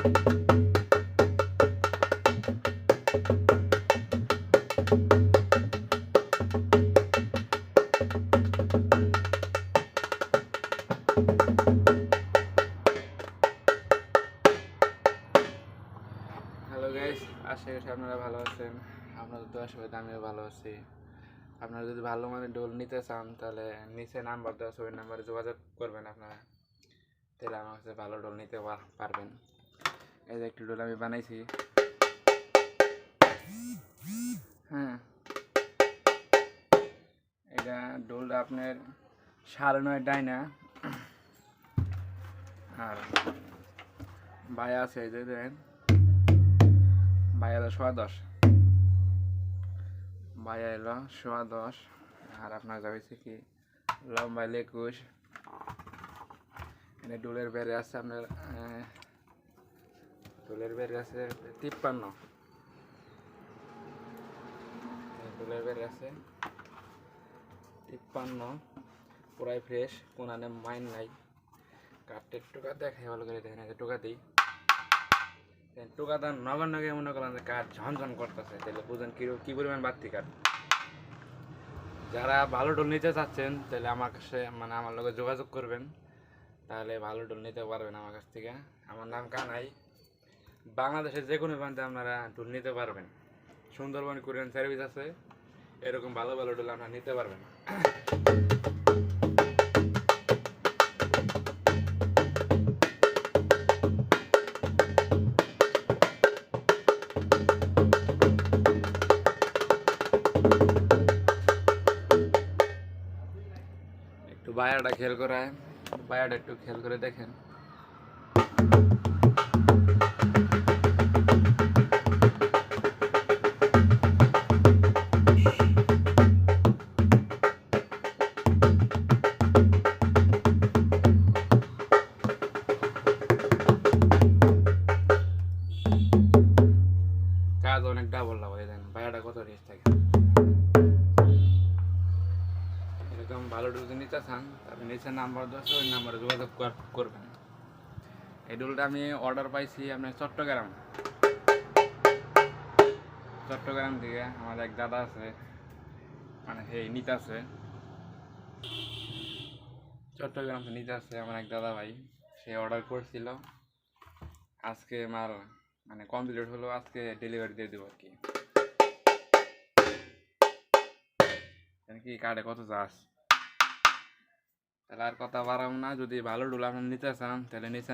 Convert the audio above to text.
Hello guys, আশা করি আপনারা ভালো আছেন। আপনাদের তো আসলে আমিও ভালো আছি। আপনারা যদি ভালো মানের ডোল নিতে চান তাহলে নিচে নাম্বার দেওয়া আছে, ওই নাম্বারে যোগাযোগ করবেন আপনারা, তাহলে আমার কাছে ভালো ডোল নিতে পারবেন। এই যে একটি ডোল আমি বানাইছি। হ্যাঁ, এটা ডোলটা আপনার 9.5 ডাইনা আর বায়া আছে, এই যে দেখেন বায়া 10.10, বায়া এলো 10.10 আর আপনার যাবে কি লম্বা 21। এখানে ডোলের বেড়ে আছে আপনার, ডোলের বেড়ে আছে 53, ডোলের বেড়ে আছে 53, পুরাই ফ্রেশ, কোনানে মাইন নাই। কাঠের টোকা দেখাই ভালো করে, দেখেন যে টোকা দিই, টোকাটা নগর নগে মনে করলাম যে কাঠ ঝনঝন করতেছে, তাহলে বুঝেন কী পরিমাণ বাড়তি কাঠ। যারা ভালো ডোল নিতে চাচ্ছেন তাহলে আমার কাছে মানে আমার লগে যোগাযোগ করবেন, তাহলে ভালো ডোল নিতে পারবেন আমার কাছ থেকে। আমার নাম কানাই। বাংলাদেশের যে কোনো প্রান্তে আপনারা ডোল নিতে পারবেন। সুন্দরবন কোরিয়ান সার্ভিস আছে, এরকম ভালো ভালো ডোল আপনারা নিতে পারবেন। একটু বায়াটা খেয়াল করায়, বায়াটা একটু খেয়াল করে দেখেন। কাজ অনেক ডাবল লাভ হয়, দেন বায়াটা কত রিচ থাকে। এরকম ভালো ডোল নিতে চান তাহলে নিচে নাম্বার দেওয়া আছে, ওই নাম্বারে যোগাযোগ করবেন। এই ডোলটা আমি অর্ডার পাইছি আপনার চট্টগ্রাম থেকে। আমার এক দাদা আছে, মানে সেই নিতে আছে চট্টগ্রাম থেকে নিতে আছে আমার এক দাদা ভাই, সে অর্ডার করছিল। আজকে মাল মানে কমপ্লিট হলো, আজকে ডেলিভারি দিয়ে দেবো আর কি। কার্ডে কত চাস, তাহলে আর কথা বাড়াবো না। যদি ভালো ডোল আপনার নিতে চান তাহলে নিচে